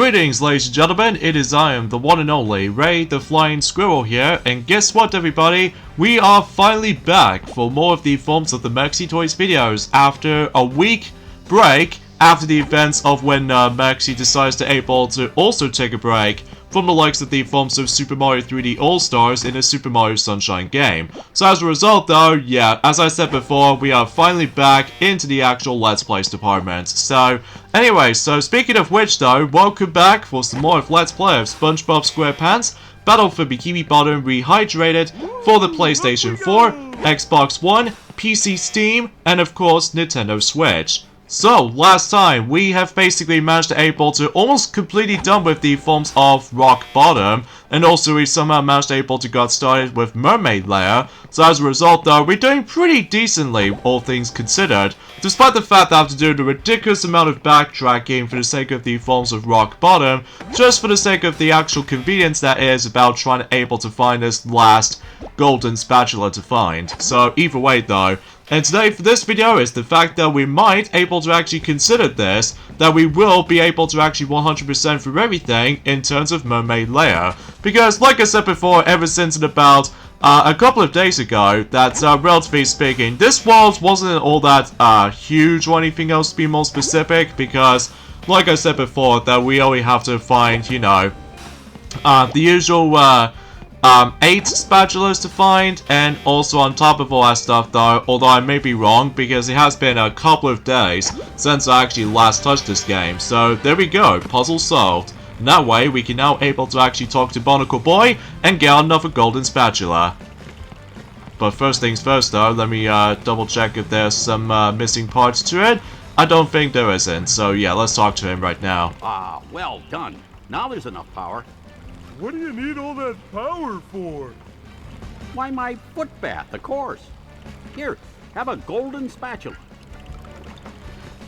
Greetings, ladies and gentlemen, it is I am the one and only Ray the Flying Squirrel here, and guess what everybody, we are finally back for more of the Forms of the Maxi Toys videos after a week break after the events of when Maxi decides to able to also take a break from the likes of the forms of Super Mario 3D All-Stars in a Super Mario Sunshine game. So as a result though, yeah, as I said before, we are finally back into the actual Let's Plays department. So, anyway, so speaking of which though, welcome back for some more of Let's Play of SpongeBob SquarePants, Battle for Bikini Bottom Rehydrated for the PlayStation 4, Xbox One, PC Steam, and of course Nintendo Switch. So, last time, we have basically managed to able to almost completely done with the forms of Rock Bottom, and also we somehow managed to able to got started with Mermaliar. So as a result though, we're doing pretty decently, all things considered, despite the fact that I have to do the ridiculous amount of backtracking for the sake of the forms of Rock Bottom, just for the sake of the actual convenience that is about trying to able to find this last golden spatula to find. So either way though, and today for this video is the fact that we might able to actually consider this, that we will be able to actually 100% through everything in terms of Mermaliar. Because like I said before, ever since in about a couple of days ago, that relatively speaking, this world wasn't all that huge or anything else to be more specific, because like I said before, that we only have to find, you know, the usual 8 spatulas to find, and also on top of all that stuff though, although I may be wrong because it has been a couple of days since I actually last touched this game. So there we go, puzzle solved. And that way we can now able to actually talk to Barnacle Boy and get another golden spatula. But first things first though, let me double check if there's some missing parts to it. I don't think there isn't, so yeah, let's talk to him right now. Well done. Now there's enough power. What do you need all that power for? Why, my foot bath, of course. Here, have a golden spatula.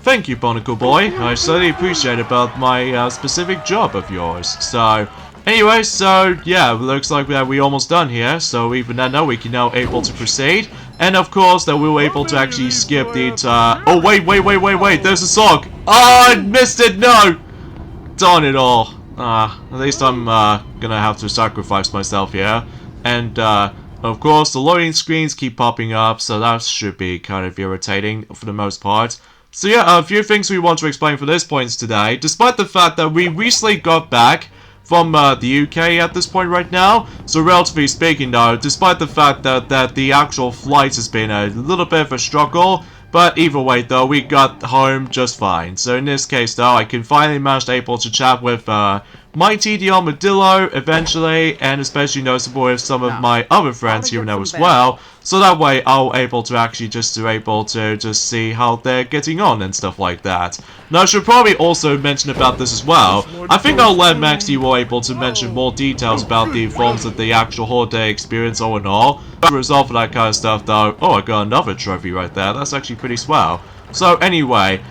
Thank you, Barnacle Boy. I certainly appreciate about my specific job of yours. So, anyway, so yeah, looks like that we're almost done here. So even then, we can now able to proceed, and of course that we were able to actually skip the entire. Oh wait! There's a sock. Oh, I missed it. No, darn it all. At least I'm gonna have to sacrifice myself here. And of course the loading screens keep popping up, so that should be kind of irritating for the most part. So yeah, a few things we want to explain for this point today, despite the fact that we recently got back from the UK at this point right now. So relatively speaking though, despite the fact that the actual flight has been a little bit of a struggle, but either way though, we got home just fine. So in this case though, I can finally manage to able to chat with Mighty the Armadillo eventually, and especially noticeable with some of my other friends here and there as well. So that way I'll able to actually just see how they're getting on and stuff like that. Now I should probably also mention about this as well. I think I'll let Maxi will able to mention more details about the forms of the actual holiday experience all in all. As a result of that kind of stuff though, oh, I got another trophy right there. That's actually pretty swell. So anyway,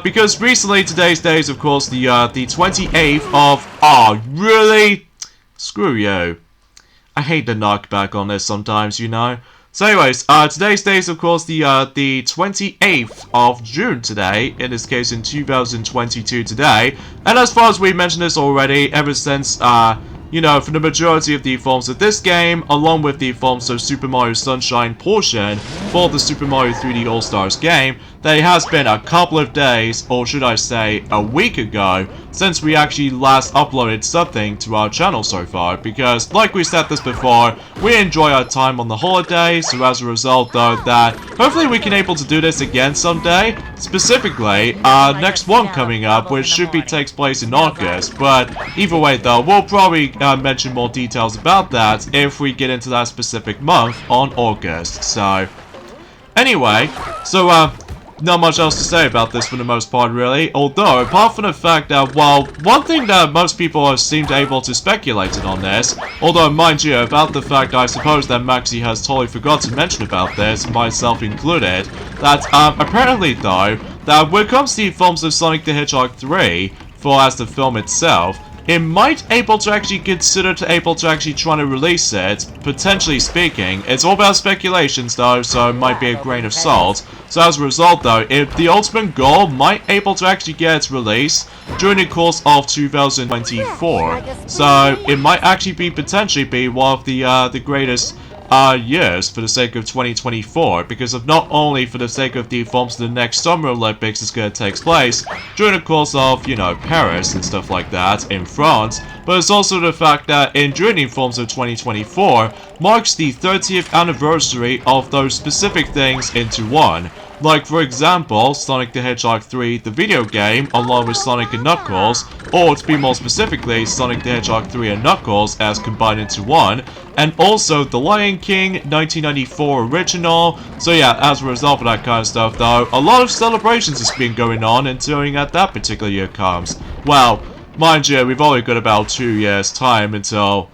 because recently today's day is of course the 28th of... Oh, really? Screw you. I hate the knockback on this sometimes, you know. So anyways, today's day is of course the 28th of June today, in this case in 2022 today. And as far as we mentioned this already, ever since, you know, for the majority of the forms of this game, along with the forms of Super Mario Sunshine portion for the Super Mario 3D All-Stars game, that it has been a couple of days, or should I say a week ago, since we actually last uploaded something to our channel so far, because like we said this before, we enjoy our time on the holiday, so as a result though, that hopefully we can able to do this again someday, specifically next one coming up, which should be takes place in August. But either way though, we'll probably mention more details about that if we get into that specific month on August. So anyway, so not much else to say about this for the most part, really. Although, apart from the fact that, well, one thing that most people have seemed able to speculate on this, although, mind you, about the fact I suppose that Maxi has totally forgot to mention about this, myself included, that, apparently, though, that when it comes to the films of Sonic the Hedgehog 3, for as the film itself, it might able to actually consider to able to actually try to release it, potentially speaking. It's all about speculations though, so it might be a grain of salt. So as a result though, if the ultimate goal might able to actually get its release during the course of 2024. So it might actually be potentially be one of the greatest years for the sake of 2024, because of not only for the sake of the forms of the next Summer Olympics is going to take place during the course of, you know, Paris and stuff like that in France, but it's also the fact that during the forms of 2024 marks the 30th anniversary of those specific things into one. Like, for example, Sonic the Hedgehog 3, the video game, along with Sonic and Knuckles, or to be more specifically, Sonic the Hedgehog 3 and Knuckles as combined into one, and also The Lion King 1994 original. So yeah, as a result of that kind of stuff though, a lot of celebrations has been going on until that particular year comes. Well, mind you, we've only got about 2 years time until,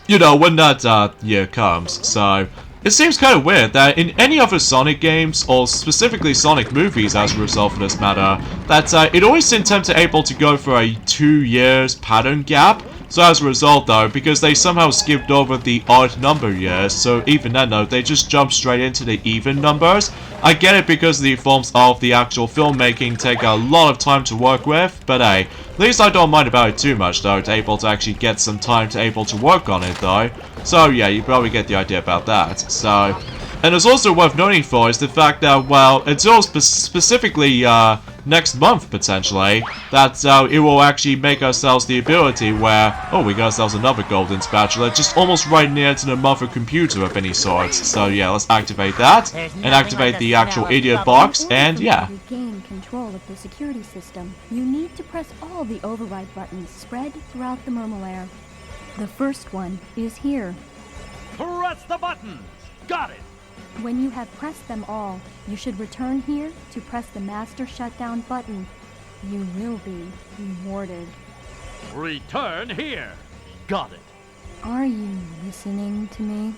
you know, when that year comes, so it seems kind of weird that in any other Sonic games, or specifically Sonic movies as a result of this matter, that it always seemed to able to go for a 2 years pattern gap. So as a result though, because they somehow skipped over the odd number years, so even then though, they just jumped straight into the even numbers. I get it because the forms of the actual filmmaking take a lot of time to work with, but hey, at least I don't mind about it too much though, to able to actually get some time to able to work on it though. So yeah, you probably get the idea about that. So, and it's also worth noting for is the fact that, well, until specifically next month potentially, that it will actually make ourselves the ability where, oh, we got ourselves another golden spatula, just almost right near to the mother computer of any sort. So yeah, let's activate that, and activate the actual idiot box, and yeah. To regain control of the security system, you need to press all the override buttons spread throughout the Mermaliar. The first one is here. Press the buttons! Got it! When you have pressed them all, you should return here to press the master shutdown button. You will be rewarded. Return here! Got it! Are you listening to me?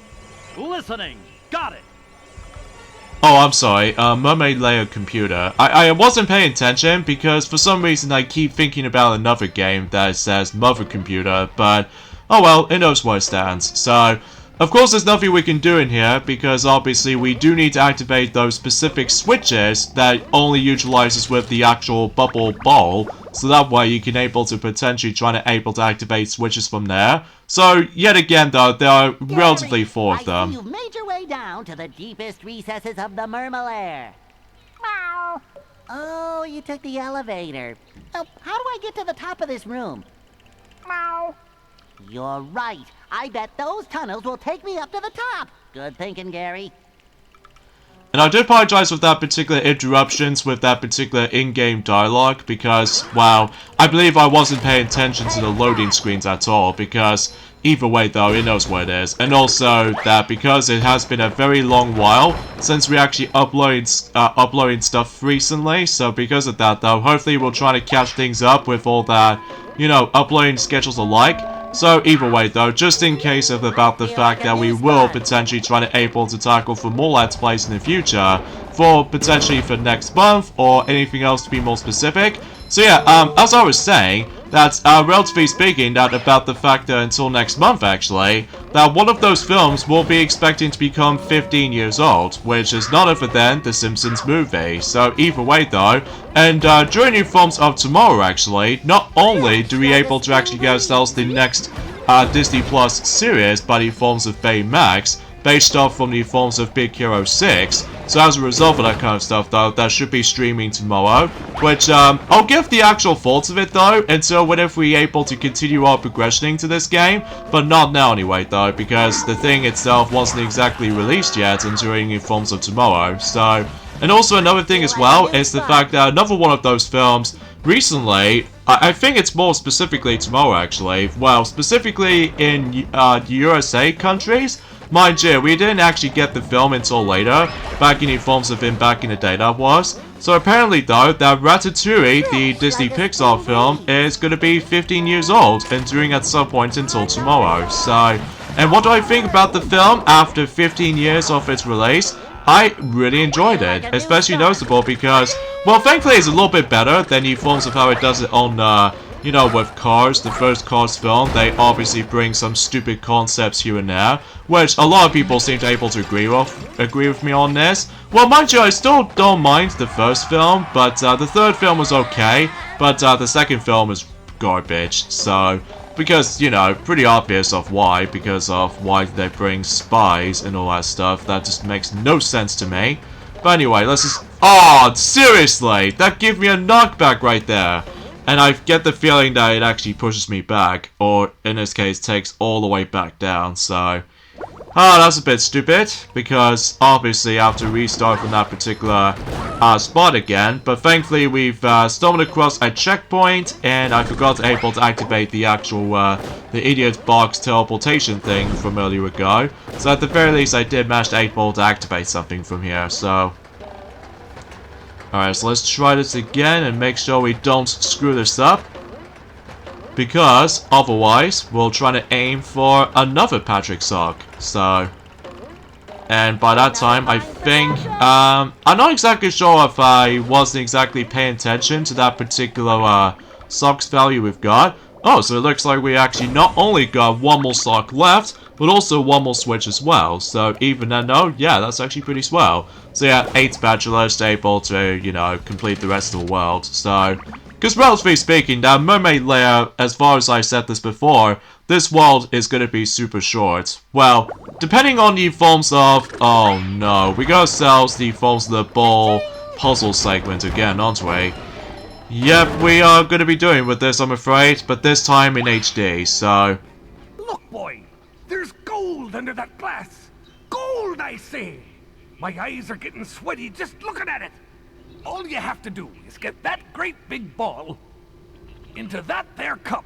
Listening! Got it! Oh, I'm sorry, Mermaid Layer Computer. I wasn't paying attention because for some reason I keep thinking about another game that says Mother Computer, but oh well, it knows where it stands. So, of course there's nothing we can do in here because obviously we do need to activate those specific switches that only utilizes with the actual bubble ball. So that way you can able to potentially try to activate switches from there. So yet again though, there are relatively 4 of them. I see you've made your way down to the deepest recesses of the Mermaliar. Meow. Oh, you took the elevator. Oh, how do I get to the top of this room? Meow. You're right. I bet those tunnels will take me up to the top. Good thinking, Gary. And I do apologize with that particular interruptions with that particular in-game dialogue because, wow, I believe I wasn't paying attention to the loading screens at all because either way though, it knows where it is. And also that because it has been a very long while since we actually uploading stuff recently, so because of that though, hopefully we'll try to catch things up with all that, you know, uploading schedules alike. So either way though, just in case of about the fact that we will potentially try to able to tackle for more Let's Plays in the future, for potentially for next month or anything else to be more specific. So yeah, as I was saying, that relatively speaking, that about the fact that until next month actually, that one of those films will be expecting to become 15 years old, which is none other than The Simpsons movie. So either way though, and during the films of tomorrow actually, not only do we able to actually get ourselves the next Disney Plus series by the forms of Baymax, based off from the forms of Big Hero 6. So as a result of that kind of stuff though, that should be streaming tomorrow, which I'll give the actual thoughts of it though, until whenever we're able to continue our progressioning to this game, but not now anyway though, because the thing itself wasn't exactly released yet and during the forms of tomorrow. So, and also another thing as well is the fact that another one of those films recently, I think it's more specifically tomorrow actually, well specifically in USA countries. Mind you, we didn't actually get the film until later, back in the forms of him back in the day that was. So apparently though, that Ratatouille, the Disney Pixar film, is going to be 15 years old and doing at some point until tomorrow. So, and what do I think about the film after 15 years of its release? I really enjoyed it, especially noticeable because, well, thankfully it's a little bit better than the forms of how it does it on you know, with Cars, the first Cars film, they obviously bring some stupid concepts here and there, which a lot of people seem to be able to agree with me on this. Well, mind you, I still don't mind the first film, but the third film was okay, but the second film is garbage, so... Because, you know, pretty obvious of why, because of why they bring spies and all that stuff, that just makes no sense to me. But anyway, let's just... Oh, seriously! That gave me a knockback right there! And I get the feeling that it actually pushes me back, or in this case, takes all the way back down, so... Oh, that's a bit stupid, because obviously I have to restart from that particular spot again, but thankfully we've stumbled across a checkpoint, and I forgot to able to activate the actual, the idiot box teleportation thing from earlier ago, so at the very least I did manage to able to activate something from here, so... Alright, so let's try this again and make sure we don't screw this up. Because, otherwise, we'll try to aim for another Patrick sock. So... And by that time, I think... I'm not exactly sure if I wasn't exactly paying attention to that particular socks value we've got. Oh, so it looks like we actually not only got one more sock left, but also one more switch as well. So even then, though, yeah, that's actually pretty swell. So yeah, 8 spatulas able to, you know, complete the rest of the world. So... Because relatively speaking, that mermaid layer, as far as I said this before, this world is going to be super short. Well, depending on the forms of... Oh no, we got ourselves the forms of the ball puzzle segment again, aren't we? Yep, we are going to be doing with this, I'm afraid, but this time in HD, so... Look, boy, there's gold under that glass. Gold, I say. My eyes are getting sweaty just looking at it. All you have to do is get that great big ball into that there cup.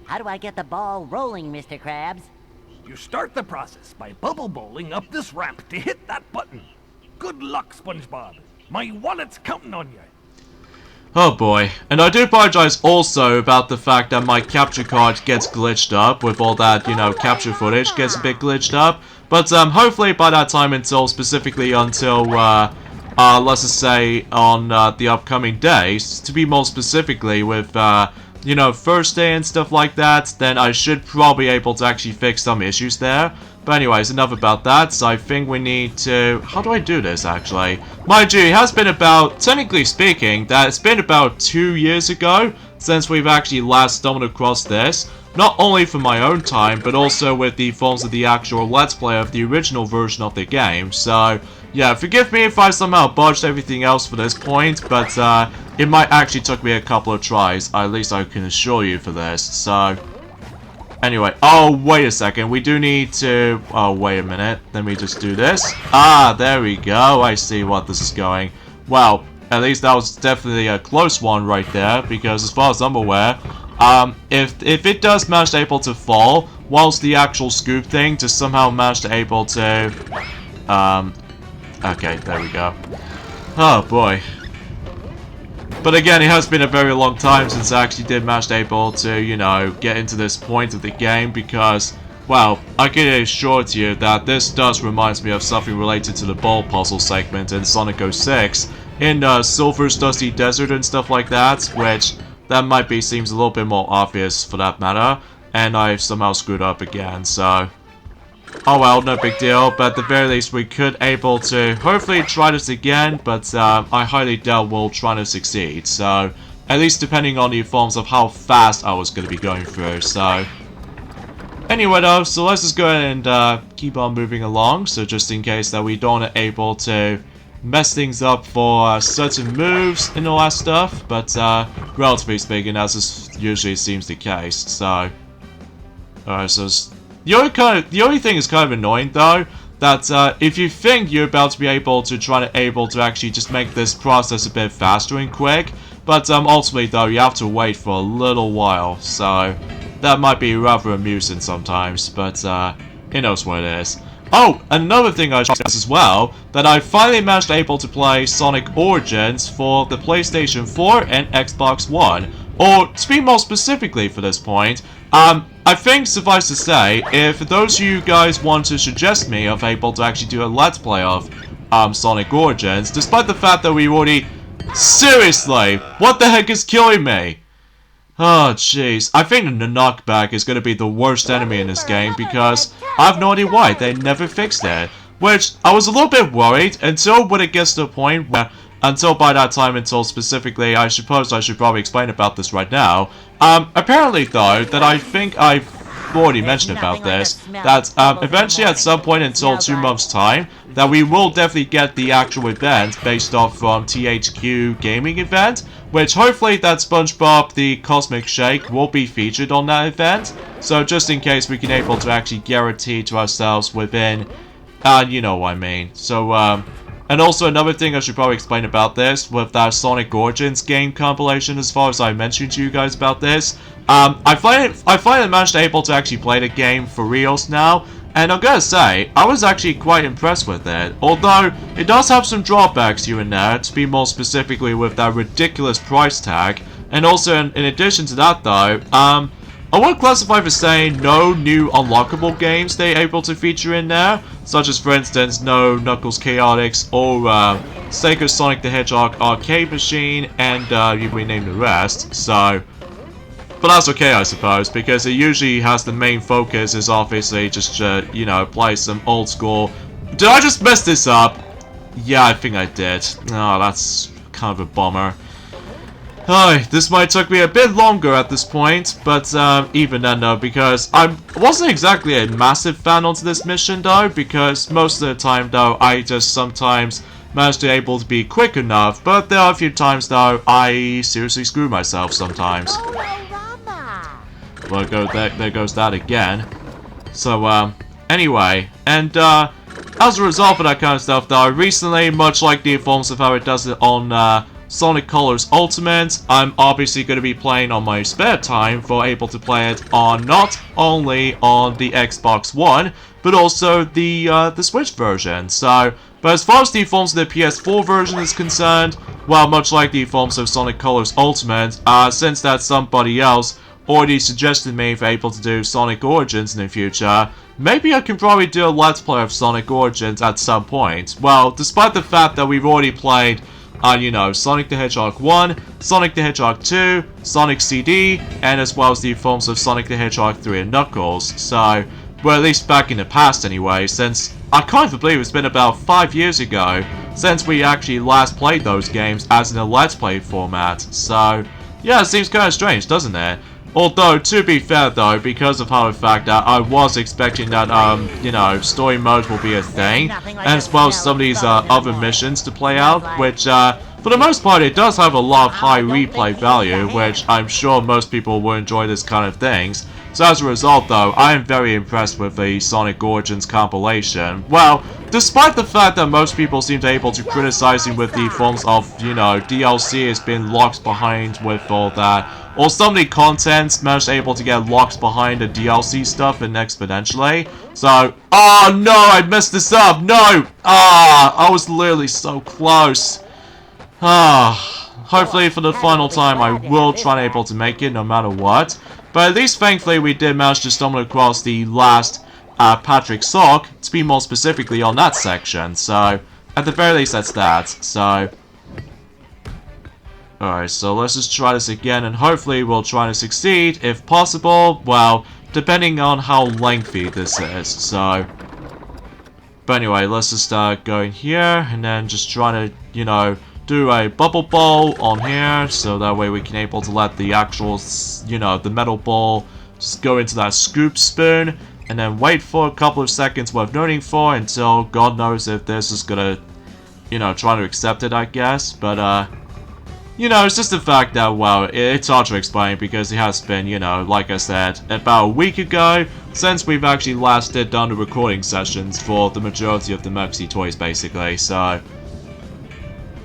How do I get the ball rolling, Mr. Krabs? You start the process by bubble bowling up this ramp to hit that button. Good luck, SpongeBob. My wallet's counting on you. Oh boy. And I do apologize also about the fact that my capture card gets glitched up with all that, you know, capture footage gets a bit glitched up. But hopefully by that time specifically until, let's just say on the upcoming days, to be more specifically with, you know, first day and stuff like that, then I should probably be able to actually fix some issues there. But anyways, enough about that. So I think we need to... How do I do this, actually? Mind you, it has been about, technically speaking, that it's been about 2 years ago since we've actually last stumbled across this. Not only for my own time, but also with the forms of the actual Let's Play of the original version of the game. So, yeah, forgive me if I somehow botched everything else for this point, but it might actually took me a couple of tries, at least I can assure you for this. So, anyway, oh, wait a second, we do need to... Oh, wait a minute, let me just do this. Ah, there we go, I see what this is going. Well, at least that was definitely a close one right there, because as far as I'm aware... if it does manage to able to fall, whilst the actual scoop thing just somehow managed to able to, okay, there we go. Oh boy. But again, it has been a very long time since I actually did manage to able to, you know, get into this point of the game, because, well, I can assure you that this does remind me of something related to the ball puzzle segment in Sonic 06, in Silver's Dusty Desert and stuff like that, which... That might be seems a little bit more obvious for that matter, and I've somehow screwed up again, so... Oh well, no big deal, but at the very least we could able to hopefully try this again, but I highly doubt we'll try to succeed, so... At least depending on the forms of how fast I was going to be going through, so... Anyway though, so let's just go ahead and keep on moving along, so just in case that we don't able to... mess things up for certain moves and all that stuff, but relatively speaking, as this usually seems the case. So, alright, so the only thing is kind of annoying though, that if you think you're about to be able to actually just make this process a bit faster and quick, but ultimately though you have to wait for a little while, so that might be rather amusing sometimes, but it knows what it is. Oh, another thing I should stress as well, that I finally managed to able to play Sonic Origins for the PlayStation 4 and Xbox One. Or, to be more specifically for this point, I think, suffice to say, if those of you guys want to suggest me of able to actually do a Let's Play of Sonic Origins, despite the fact that we already... Seriously, what the heck is killing me? Oh, jeez. I think the knockback is going to be the worst enemy in this game because I have no idea why they never fixed it. Which, I was a little bit worried until when it gets to a point where, until by that time, until specifically, I suppose I should probably explain about this right now. Apparently though, that I think I've already mentioned about this, that eventually at some point until 2 months time, that we will definitely get the actual event based off from THQ gaming event, which hopefully that SpongeBob the Cosmic Shake will be featured on that event. So just in case we can able to actually guarantee to ourselves within, you know what I mean. So and also another thing I should probably explain about this, with that Sonic Origins game compilation, as far as I mentioned to you guys about this, I finally managed to able to actually play the game for reals now, and I'm gonna say, I was actually quite impressed with it, although it does have some drawbacks here and there, to be more specifically with that ridiculous price tag, and also in addition to that though, I would classify for saying no new unlockable games they're able to feature in there, such as for instance no Knuckles Chaotix or Sega Sonic the Hedgehog arcade machine, and you rename the rest, so... But that's okay I suppose, because it usually has the main focus is obviously just, you know, play some old school... Did I just mess this up? Yeah, I think I did. Oh, that's kind of a bummer. This might took me a bit longer at this point, but even then though, because I wasn't exactly a massive fan onto this mission though, because most of the time though, I just sometimes managed to able to be quick enough, but there are a few times though, I seriously screw myself sometimes. Well, there goes that again. So, anyway, and as a result of that kind of stuff though, recently, much like the forms of how it does it on Sonic Colors Ultimate, I'm obviously going to be playing on my spare time for able to play it on not only on the Xbox One, but also the Switch version. So, but as far as the forms of the PS4 version is concerned, well, much like the forms of Sonic Colors Ultimate, since that somebody else already suggested me for able to do Sonic Origins in the future, maybe I can probably do a Let's Play of Sonic Origins at some point. Well, despite the fact that we've already played you know, Sonic the Hedgehog 1, Sonic the Hedgehog 2, Sonic CD, and as well as the forms of Sonic the Hedgehog 3 and Knuckles. So, well, at least back in the past anyway, since I can't believe it's been about 5 years ago since we actually last played those games as in a Let's Play format. So, yeah, it seems kind of strange, doesn't it? Although, to be fair though, because of how the fact that I was expecting that, you know, story mode will be a thing, and as well as some of these other missions to play out, which, for the most part, it does have a lot of high replay value, which I'm sure most people will enjoy this kind of things. So as a result though, I am very impressed with the Sonic Origins compilation. Well, despite the fact that most people seem to be able to criticize him with the forms of, you know, DLC has been locked behind with all that, or some of the contents managed able to get locked behind the DLC stuff and exponentially. So, oh no, I messed this up, no! I was literally so close. Hopefully for the final time I will try and able to make it no matter what. But at least thankfully we did manage to stumble across the last Patrick Sock, to be more specifically on that section. So, at the very least that's that. So, alright, so let's just try this again, and hopefully we'll try to succeed, if possible, well, depending on how lengthy this is, so... But anyway, let's just go in here, and then just try to, you know, do a bubble ball on here, so that way we can able to let the actual, you know, the metal ball just go into that scoop spoon, and then wait for a couple of seconds worth noting for until God knows if this is gonna, you know, try to accept it, I guess, but, you know, it's just the fact that, well, it's hard to explain because it has been, you know, like I said, about a week ago since we've actually last done the recording sessions for the majority of the Merxy toys, basically, so...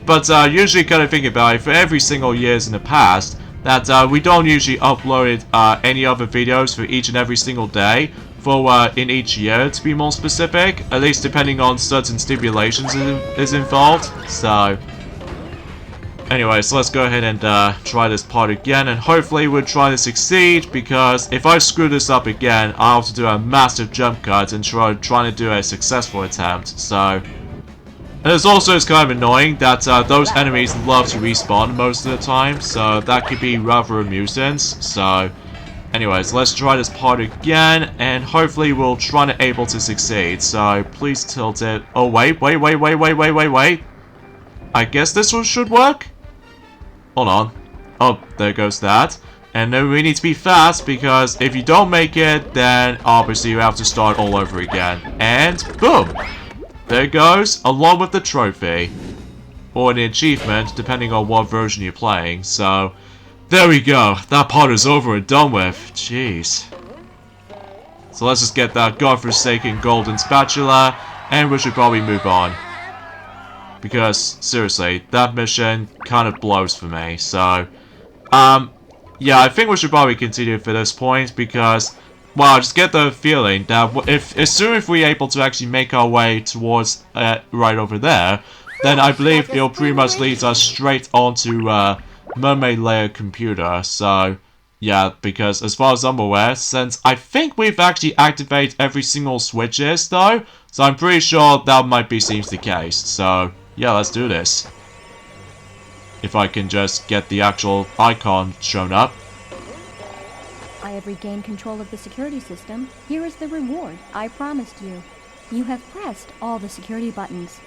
But, usually kind of think about it, for every single years in the past, that, we don't usually upload any other videos for each and every single day, for, in each year, to be more specific, at least depending on certain stipulations is involved, so... Anyway, so let's go ahead and try this part again, and hopefully we'll try to succeed, because if I screw this up again, I'll have to do a massive jump cut and trying to do a successful attempt, so... And it's also kind of annoying that those enemies love to respawn most of the time, so that could be rather a nuisance. So, anyways, let's try this part again, and hopefully we'll try to able to succeed. So, please tilt it. Oh, wait. I guess this one should work? Hold on. Oh, there goes that. And then we need to be fast, because if you don't make it, then obviously you have to start all over again. And boom! There it goes, along with the trophy. Or the achievement, depending on what version you're playing. So, there we go. That part is over and done with. Jeez. So let's just get that godforsaken golden spatula, and we should probably move on. Because, seriously, that mission kind of blows for me. So, yeah, I think we should probably continue for this point, because, well, I just get the feeling that as soon as we're able to actually make our way towards right over there, then I believe it'll pretty much lead us straight onto Mermaliar computer. So, yeah, because as far as I'm aware, since I think we've actually activated every single switches though, so I'm pretty sure that might be seems the case. So, yeah, let's do this. If I can just get the actual icon shown up. I have regained control of the security system. Here is the reward I promised you. You have pressed all the security buttons.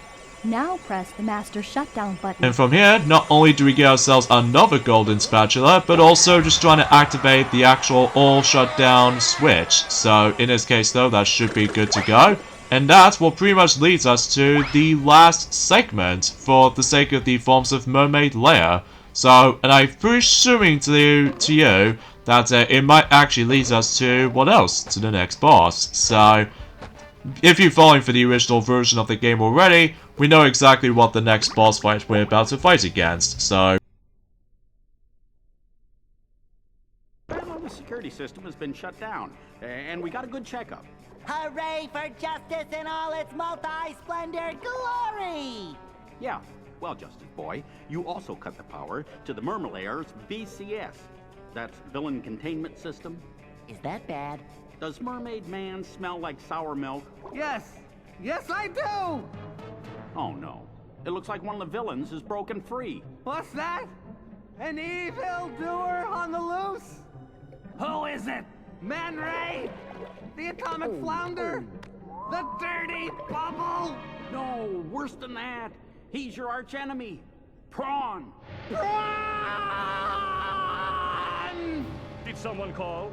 Now press the master shutdown button. And from here, not only do we get ourselves another golden spatula, but also just trying to activate the actual all shutdown switch. So in this case though, that should be good to go. And that will pretty much leads us to the last segment for the sake of the forms of Mermaliar. So, and I'm presuming to you that it might actually lead us to, what else? To the next boss. So, if you're following for the original version of the game already, we know exactly what the next boss fight we're about to fight against. So, Well, the security system has been shut down, and we got a good checkup. Hooray for justice in all its multi-splendor glory! Yeah, well, Justice Boy, you also cut the power to the Mermaliar's BCS. That's Villain Containment System. Is that bad? Does Mermaid Man smell like sour milk? Yes, I do! Oh no, it looks like one of the villains is broken free. What's that? An evildoer on the loose? Who is it? Man Ray? The atomic flounder? The dirty bubble? No, worse than that. He's your archenemy, Prawn. Run! Did someone call?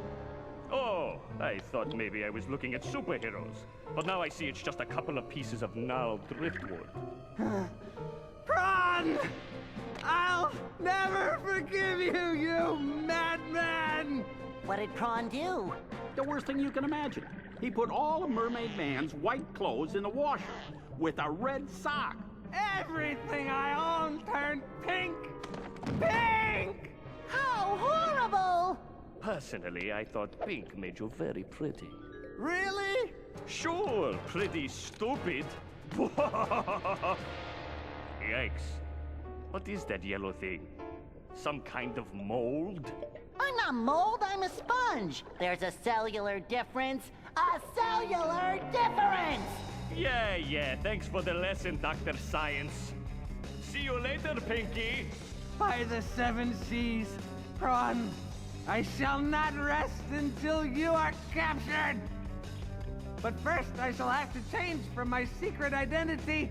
Oh, I thought maybe I was looking at superheroes. But now I see it's just a couple of pieces of gnarled driftwood. Prawn! I'll never forgive you, you madman! What did Prawn do? The worst thing you can imagine. He put all of Mermaid Man's white clothes in the washer with a red sock. Everything I own turned pink! Pink! How horrible! Personally, I thought pink made you very pretty. Really? Sure, pretty stupid. Yikes. What is that yellow thing? Some kind of mold? I'm not mold, I'm a sponge. There's a cellular difference. A cellular difference! Yeah, thanks for the lesson, Dr. Science. See you later, Pinky. By the seven seas, Prawn, I shall not rest until you are captured! But first, I shall have to change from my secret identity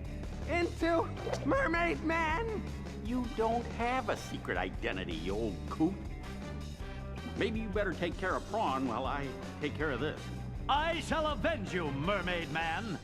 into Mermaid Man! You don't have a secret identity, you old coot. Maybe you better take care of Prawn while I take care of this. I shall avenge you, Mermaid Man!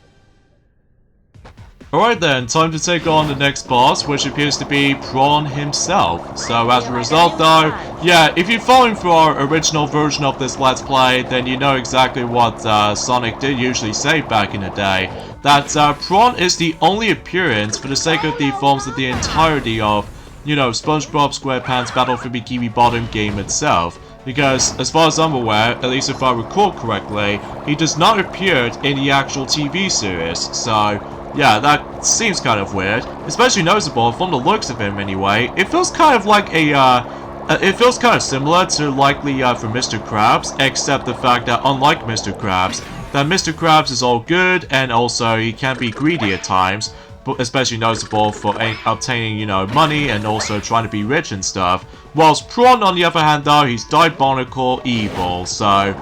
alright then, time to take on the next boss, which appears to be Prawn himself. So as a result though, yeah, if you're following for our original version of this Let's Play, then you know exactly what Sonic did usually say back in the day. That Prawn is the only appearance for the sake of the forms of the entirety of, you know, SpongeBob SquarePants Battle for Bikini Bottom game itself. Because, as far as I'm aware, at least if I recall correctly, he does not appear in the actual TV series. So, yeah, that seems kind of weird. Especially noticeable from the looks of him anyway. It feels kind of like it feels kind of similar to likely for Mr. Krabs, except the fact that unlike Mr. Krabs, that Mr. Krabs is all good and also he can be greedy at times. especially noticeable for obtaining, you know, money and also trying to be rich and stuff. Whilst Prawn, on the other hand, though, he's diabolical evil, so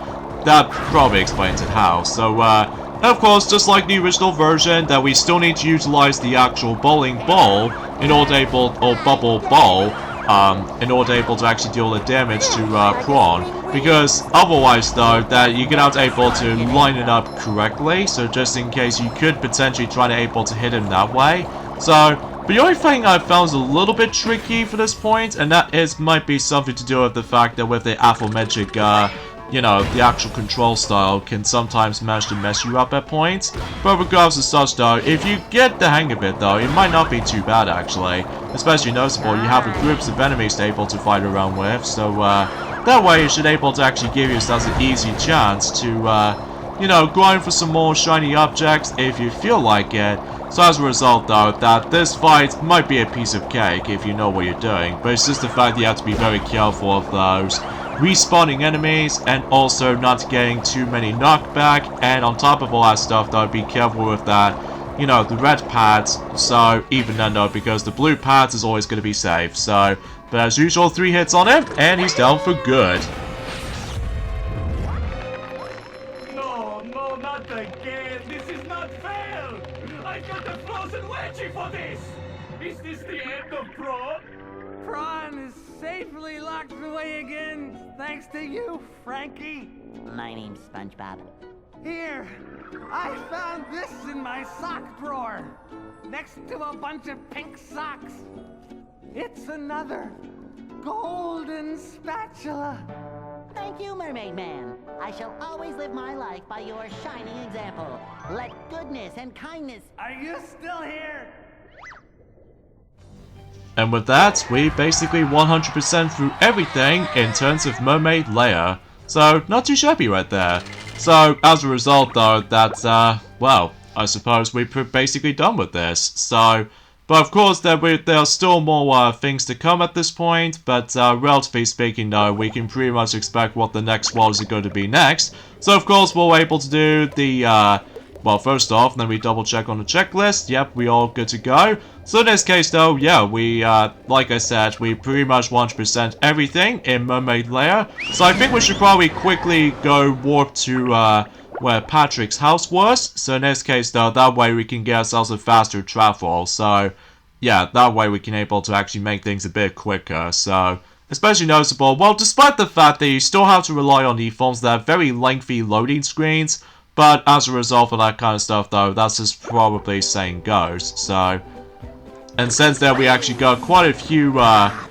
that probably explains it how. So, of course, just like the original version, that we still need to utilize the actual bowling ball in order or bubble ball, in order to actually deal the damage to Prawn. Because otherwise, though, that you're not able to line it up correctly. So just in case, you could potentially try to hit him that way. So, but the only thing I found is a little bit tricky for this point, and that might be something to do with the fact that with the aforementioned, you know, the actual control style can sometimes manage to mess you up at points. But regardless of such, though, if you get the hang of it, though, it might not be too bad, actually. Especially noticeable, you have the groups of enemies to able to fight around with, so, that way you should able to actually give yourselves an easy chance to, you know, grind for some more shiny objects if you feel like it. So as a result, though, that this fight might be a piece of cake if you know what you're doing, but it's just the fact that you have to be very careful of those respawning enemies and also not getting too many knockback, and on top of all that stuff, though, be careful with that, you know, the red pads. So even then, though, because the blue pads is always going to be safe. So, but as usual, 3 hits on him and he's down for good. No, no, not again. This is not fair. I got a frozen wedgie for this. Is this the end of Prawn? Prawn is safely locked away again, thanks to you, Frankie. My name's SpongeBob. Here, I found this in my sock drawer, next to a bunch of pink socks. It's another golden spatula. Thank you, Mermaid Man. I shall always live my life by your shining example. Let goodness and kindness... Are you still here? And with that, we basically 100% through everything in terms of Mermaliar. So, not too shabby right there. So, as a result, though, that's, well, I suppose we're basically done with this. So, but of course, there are still more things to come at this point, but relatively speaking, though, we can pretty much expect what the next worlds are going to be next. So, of course, we're able to do the, well, first off, then we double check on the checklist. Yep, we all good to go. So in this case, though, yeah, we, like I said, we pretty much 100% everything in Mermaliar. So I think we should probably quickly go warp to, where Patrick's house was. So in this case, though, that way we can get ourselves a faster travel. So, yeah, that way we can able to actually make things a bit quicker. So, especially noticeable, well, despite the fact that you still have to rely on the phones that have very lengthy loading screens. But as a result of that kind of stuff, though, that's just probably saying goes. So, and since then we actually got quite a few,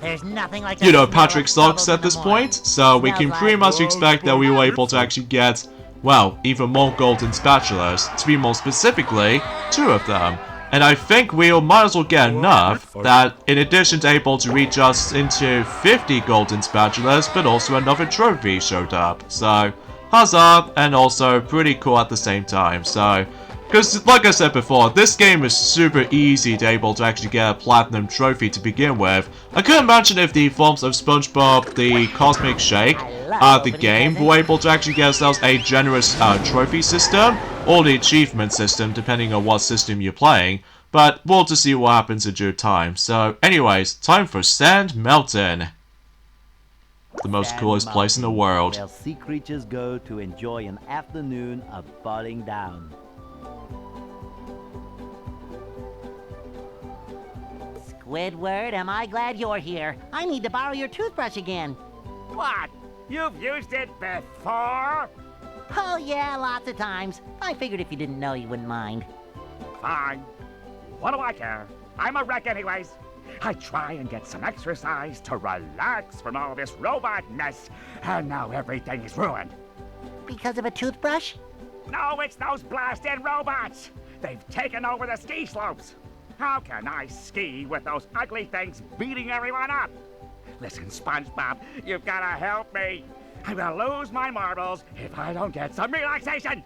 There's nothing like you know, Patrick stocks at this point, so we can pretty much expect that we were able to actually get, well, even more golden spatulas, to be more specifically, 2 of them. And I think we might as well get enough that, in addition to able to reach us into 50 golden spatulas, but also another trophy showed up. So, huzzah, and also pretty cool at the same time. So, because like I said before, this game is super easy to able to actually get a platinum trophy to begin with. I couldn't imagine if the forms of SpongeBob, the Cosmic Shake, the game, were able to actually get ourselves a generous trophy system, or the achievement system, depending on what system you're playing. But we'll just see what happens in due time. So anyways, time for Sand Mountain. The most coolest place in the world. Where sea creatures go to enjoy an afternoon of falling down. Squidward, am I glad you're here. I need to borrow your toothbrush again. What? You've used it before? Oh yeah, lots of times. I figured if you didn't know, you wouldn't mind. Fine. What do I care? I'm a wreck anyways. I try and get some exercise to relax from all this robot mess, and now everything is ruined. Because of a toothbrush? No, it's those blasted robots. They've taken over the ski slopes. How can I ski with those ugly things beating everyone up? Listen, SpongeBob, you've got to help me. I will lose my marbles if I don't get some relaxation.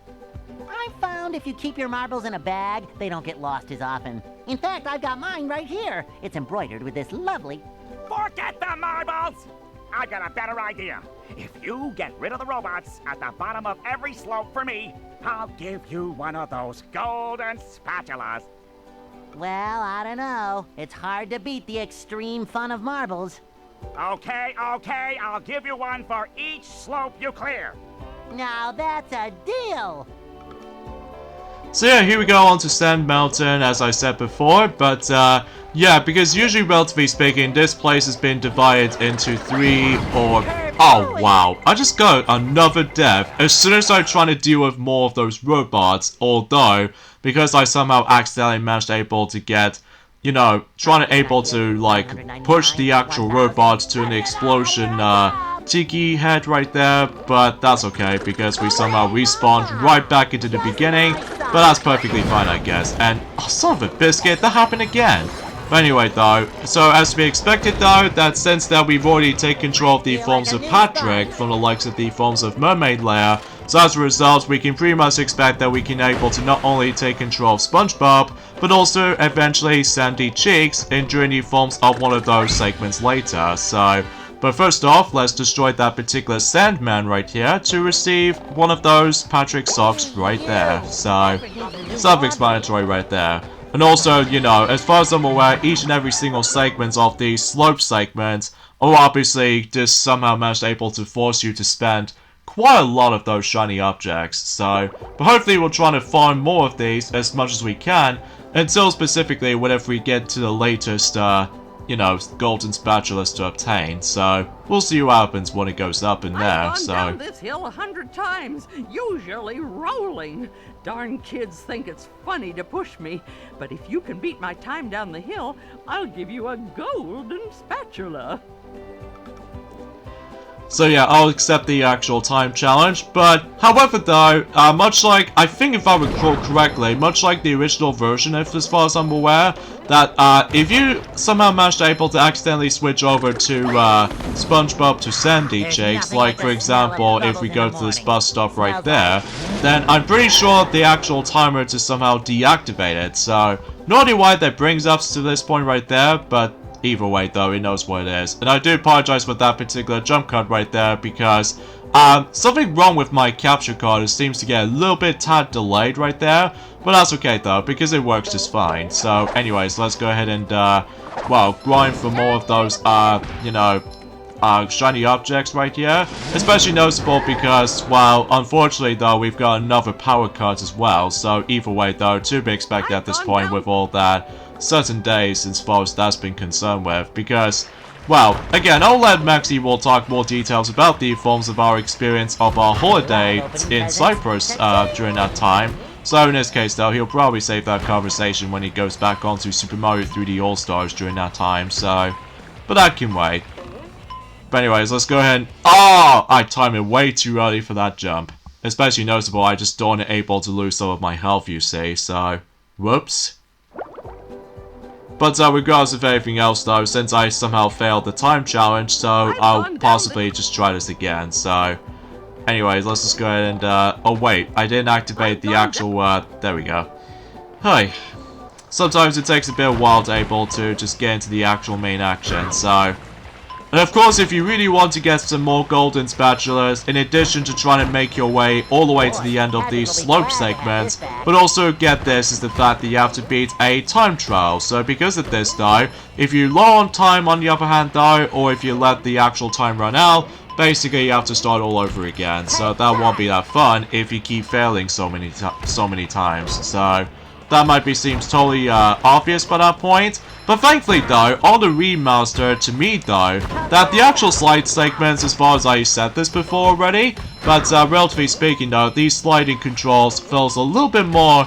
I found if you keep your marbles in a bag, they don't get lost as often. In fact, I've got mine right here. It's embroidered with this lovely... Forget the marbles! I've got a better idea. If you get rid of the robots at the bottom of every slope for me, I'll give you one of those golden spatulas. Well, I don't know. It's hard to beat the extreme fun of marbles. Okay, I'll give you one for each slope you clear. Now that's a deal. So yeah, here we go on to Sand Mountain, as I said before, but yeah, because usually, relatively speaking, this place has been divided into 3 or... Oh, wow. I just got another death as soon as I try to deal with more of those robots, although, because I somehow accidentally managed able to get, you know, trying to able to, like, push the actual robots to an explosion, Tiki head right there, but that's okay because we somehow respawned right back into the beginning, but that's perfectly fine, I guess. And, oh, son of a biscuit, that happened again. But anyway, though, so as we expected, though, that since that we've already taken control of the forms of Patrick from the likes of the forms of Mermaliar, so as a result, we can pretty much expect that we can able to not only take control of SpongeBob, but also eventually Sandy Cheeks during the forms of one of those segments later. So, but first off, let's destroy that particular Sandman right here to receive one of those Patrick socks right there. So, self-explanatory right there. And also, you know, as far as I'm aware, each and every single segment of the slope segments are obviously just somehow managed able to force you to spend quite a lot of those shiny objects. So, but hopefully we'll try to farm more of these as much as we can until specifically whenever we get to the latest, you know, golden spatulas to obtain. So, we'll see what happens when it goes up in there. I've gone down this hill 100 times, usually rolling. Darn kids think it's funny to push me, but if you can beat my time down the hill, I'll give you a golden spatula. So yeah, I'll accept the actual time challenge, but however though, much like, I think if I recall correctly, much like the original version, if as far as I'm aware, that if you somehow managed able to accidentally switch over to SpongeBob to Sandy Cheeks, like for example, if we go to this bus stop right there, then I'm pretty sure the actual timer to somehow deactivate it, so not only why that brings us to this point right there, but either way, though, it knows what it is. And I do apologize for that particular jump cut right there because something wrong with my capture card. It seems to get a little bit tad delayed right there. But that's okay, though, because it works just fine. So, anyways, let's go ahead and, well, grind for more of those, you know, shiny objects right here. Especially noticeable because, well, unfortunately, though, we've got another power cut as well. So, either way, though, to be expected at this point with all that certain days as far as that's been concerned with, because, well, again, I'll let Maxie will talk more details about the forms of our experience of our holiday in Cyprus during that time. So in this case, though, he'll probably save that conversation when he goes back onto Super Mario 3D All-Stars during that time, so, but that can wait. But anyways, let's go ahead and, I timed it way too early for that jump. Especially noticeable, I just don't able to lose some of my health, you see, so, whoops. But regardless of anything else though, since I somehow failed the time challenge, so I'll possibly just try this again, so... Anyways, let's just go ahead and, oh wait, I didn't activate the actual, there we go. Hi. Sometimes it takes a bit of a while to able to just get into the actual main action, so... And of course, if you really want to get some more golden spatulas, in addition to trying to make your way all the way to the end of these slope segments, but also get this is the fact that you have to beat a time trial. So because of this though, if you're low on time on the other hand though, or if you let the actual time run out, basically you have to start all over again. So that won't be that fun if you keep failing so many times. So that might be seems totally obvious by that point. But thankfully though, on the remaster, to me though, that the actual slide segments, as far as I said this before already, but relatively speaking though, these sliding controls feels a little bit more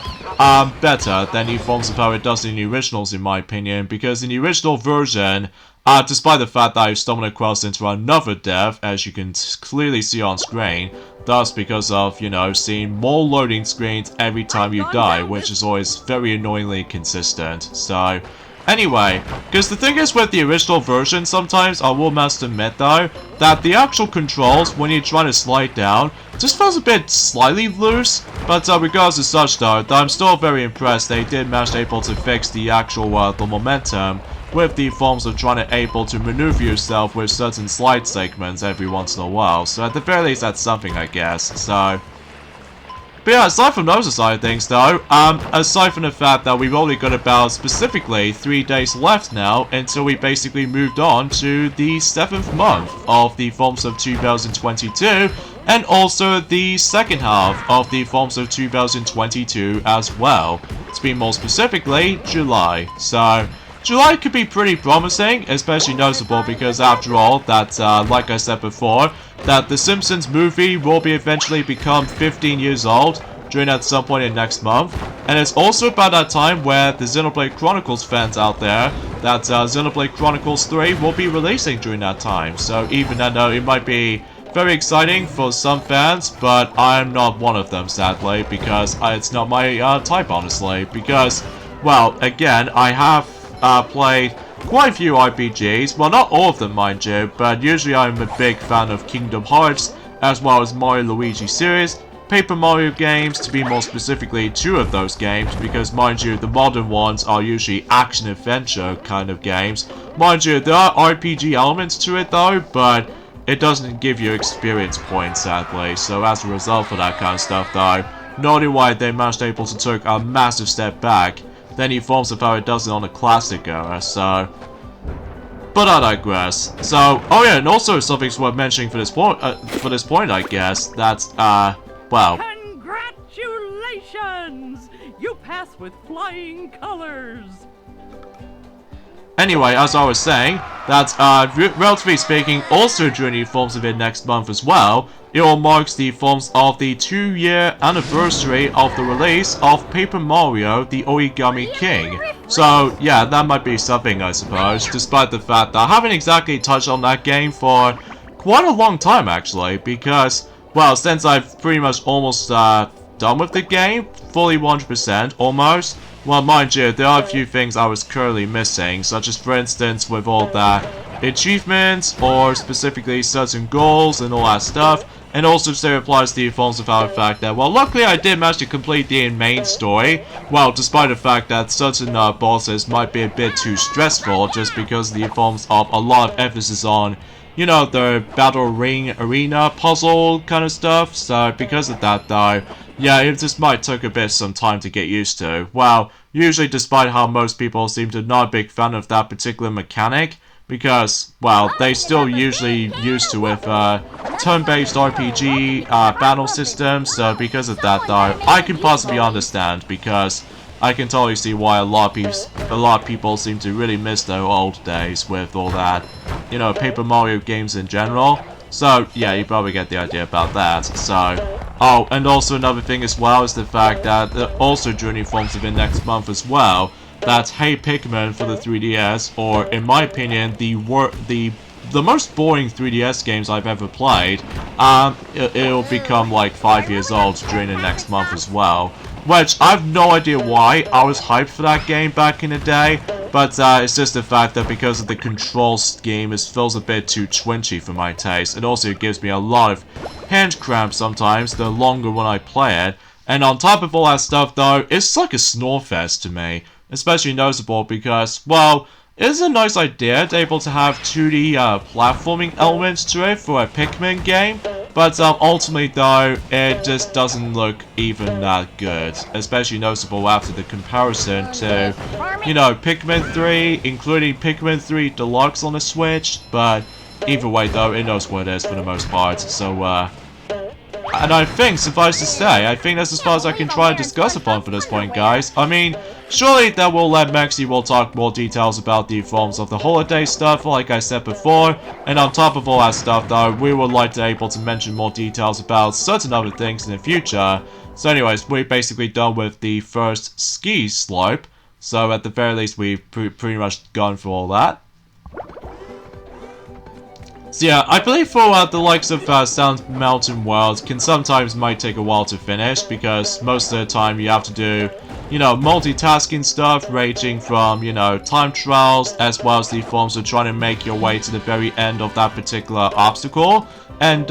better than the forms of how it does in the originals in my opinion, because in the original version, despite the fact that I've stumbled across into another death, as you can clearly see on screen, thus because of, you know, seeing more loading screens every time you die, which is always very annoyingly consistent, so... Anyway, because the thing is with the original version, sometimes I will must admit though, that the actual controls, when you're trying to slide down, just feels a bit slightly loose, but regardless of such though, I'm still very impressed they did manage able to fix the actual, the momentum, with the forms of trying to able to maneuver yourself with certain slide segments every once in a while, so at the very least that's something I guess, so... But yeah, aside from those side of things though, aside from the fact that we've only got about specifically 3 days left now until we basically moved on to the 7th month of the forms of 2022, and also the second half of the forms of 2022 as well. To be more specifically, July. So, July could be pretty promising, especially noticeable because after all, that, like I said before, that the Simpsons movie will be eventually become 15 years old during at some point in next month. And it's also about that time where the Xenoblade Chronicles fans out there, that Xenoblade Chronicles 3 will be releasing during that time. So even though it might be very exciting for some fans, but I'm not one of them, sadly, because it's not my type, honestly. Because, well, again, I have played quite a few RPGs, well, not all of them, mind you, but usually I'm a big fan of Kingdom Hearts, as well as Mario Luigi series, Paper Mario games, to be more specifically 2 of those games, because mind you, the modern ones are usually action-adventure kind of games. Mind you, there are RPG elements to it though, but it doesn't give you experience points, sadly, so as a result of that kind of stuff though, not only why they managed able to take a massive step back, then he forms of how it does it on the classic era, so... But I digress. So, oh yeah, and also something's worth mentioning for this point, I guess, that's, well... Congratulations! You passed with flying colors! Anyway, as I was saying, that, relatively speaking, also during the forms of it next month as well, it all marks the forms of the 2-year anniversary of the release of Paper Mario The Origami King. So, yeah, that might be something, I suppose, despite the fact that I haven't exactly touched on that game for quite a long time, actually, because, well, since I've pretty much almost, done with the game, fully 100%, almost, well, mind you, there are a few things I was currently missing, such as, for instance, with all the achievements, or specifically certain goals and all that stuff, and also still applies to the forms of the fact that, well, luckily I did manage to complete the main story, well, despite the fact that certain bosses might be a bit too stressful, just because the forms of a lot of emphasis on, you know, the battle ring arena puzzle kind of stuff, so because of that though, yeah, it just might take a bit some time to get used to. Well, usually despite how most people seem to not a big fan of that particular mechanic, because, well, they still usually used to with turn-based RPG battle systems, so because of that though, I can possibly understand, because I can totally see why a lot of people seem to really miss their old days with all that, you know, Paper Mario games in general. So, yeah, you probably get the idea about that. So, oh, and also another thing as well is the fact that also during the forms of it next month as well, that Hey Pikmin for the 3DS, or in my opinion, the most boring 3DS games I've ever played, it'll become like 5 years old during the next month as well. Which, I have no idea why I was hyped for that game back in the day, but it's just the fact that because of the control scheme, it feels a bit too twinchy for my taste. And also it gives me a lot of hand cramps sometimes, the longer when I play it. And on top of all that stuff though, it's like a snore fest to me. Especially noticeable because, well, it's a nice idea to be able to have 2D platforming elements to it for a Pikmin game. But ultimately though, it just doesn't look even that good. Especially noticeable after the comparison to, you know, Pikmin 3, including Pikmin 3 Deluxe on the Switch. But either way though, it knows what it is for the most part. So, and I think, suffice to say, I think that's as far as I can try and discuss upon for this point, guys. I mean, surely that will let Maxi will talk more details about the forms of the holiday stuff, like I said before. And on top of all that stuff, though, we would like to be able to mention more details about certain other things in the future. So anyways, we're basically done with the first ski slope. So at the very least, we've pretty much gone through all that. So yeah, I believe for the likes of Sound Mountain World can sometimes might take a while to finish because most of the time you have to do, you know, multitasking stuff ranging from, you know, time trials as well as the forms of trying to make your way to the very end of that particular obstacle and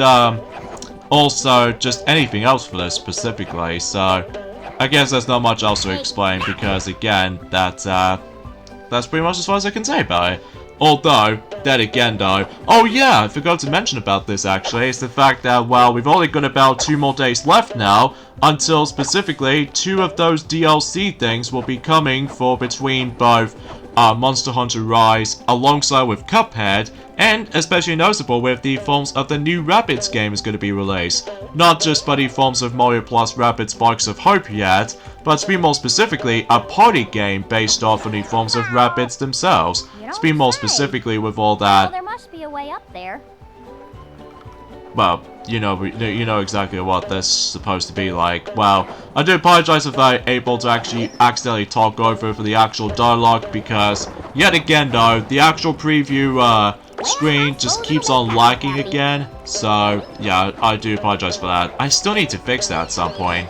also just anything else for this specifically. So I guess there's not much else to explain because again, that's pretty much as far as I can say about it. Although, then again though, oh yeah, I forgot to mention about this actually, it's the fact that, well, we've only got about 2 more days left now, until specifically 2 of those DLC things will be coming for between both Monster Hunter Rise alongside with Cuphead, and especially notable with the forms of the new Rabbids game is going to be released. Not just by the forms of Mario Plus Rabbids Sparks of Hope yet, but to be more specifically, a party game based off of the forms of Rabbids themselves. To be more specifically with all that. Well, there must be a way up there. Well, you know exactly what this is supposed to be like. Well, I do apologize if I'm able to actually accidentally talk over for the actual dialogue, because, yet again though, the actual preview screen just keeps on lagging again. So, yeah, I do apologize for that. I still need to fix that at some point.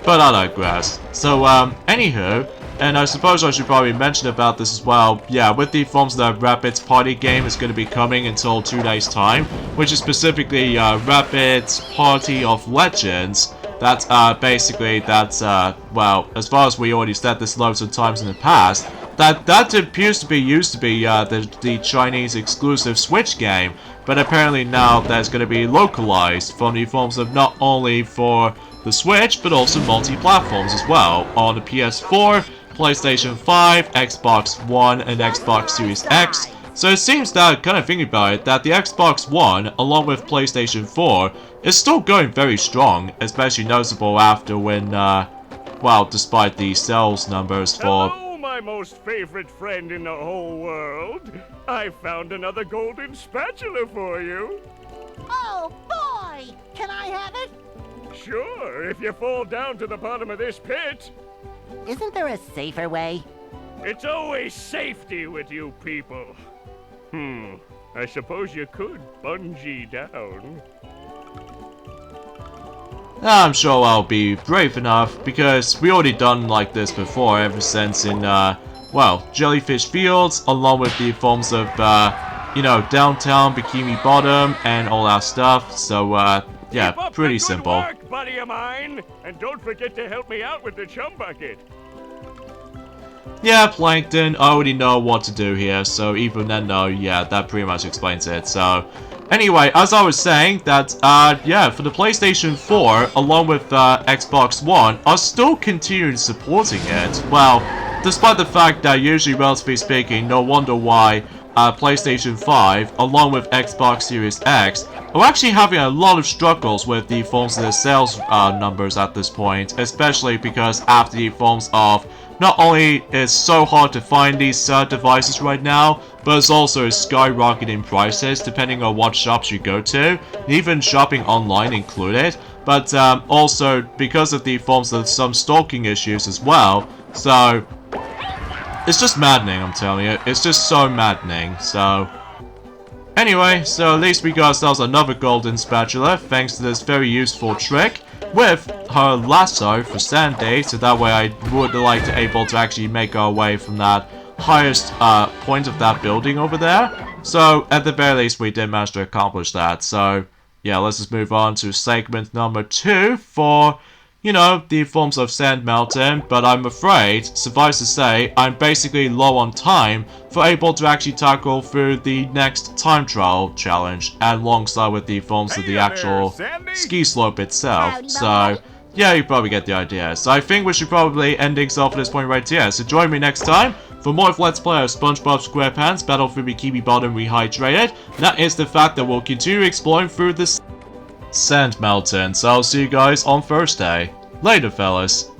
But I digress. So, anywho, and I suppose I should probably mention about this as well. Yeah, with the forms of the Rabbids Party game is going to be coming until 2 days time, which is specifically Rabbids Party of Legends. That's basically well, as far as we already said this loads of times in the past, that appears to be used to be the Chinese exclusive Switch game, but apparently now that's going to be localized from the forms of not only for the Switch, but also multi-platforms as well, on the PS4, PlayStation 5, Xbox One, and Xbox Series X. So it seems that, kind of thinking about it, that the Xbox One, along with PlayStation 4, is still going very strong, especially noticeable after when, well, despite the sales numbers for... Hello, my most favorite friend in the whole world. I found another golden spatula for you. Oh, boy! Can I have it? Sure, if you fall down to the bottom of this pit. Isn't there a safer way? It's always safety with you people. I suppose you could bungee down. I'm sure I'll be brave enough, because we already done like this before, ever since in, well, Jellyfish Fields, along with the forms of, you know, downtown, Bikini Bottom, and all that stuff, so, yeah, pretty simple. Work, buddy of mine, and don't forget to help me out with the chum bucket. Yeah, Plankton, I already know what to do here, so even then though, yeah, that pretty much explains it, so... Anyway, as I was saying, that, yeah, for the PlayStation 4, along with, Xbox One, are still continuing supporting it. Well, despite the fact that usually, relatively speaking, no wonder why, PlayStation 5, along with Xbox Series X, are actually having a lot of struggles with the forms of the sales numbers at this point, especially because after the forms of not only it's so hard to find these devices right now, but it's also skyrocketing prices depending on what shops you go to, even shopping online included, but also because of the forms of some stalking issues as well, so it's just maddening, I'm telling you, it's just so maddening, so... Anyway, so at least we got ourselves another golden spatula, thanks to this very useful trick, with her lasso for Sandy, so that way I would like to able to actually make our way from that highest point of that building over there. So, at the very least, we did manage to accomplish that, so, yeah, let's just move on to segment number 2 for... you know, the forms of Sand Mountain, but I'm afraid, suffice to say, I'm basically low on time for able to actually tackle through the next time trial challenge, and alongside with the forms of the actual ski slope itself, so, yeah, you probably get the idea. So I think we should probably end things off at this point right here, so join me next time for more of Let's Play of SpongeBob SquarePants Battle for Bikini Bottom Rehydrated. That is the fact that we'll continue exploring through this Sand Mountain, so I'll see you guys on Thursday. Later, fellas.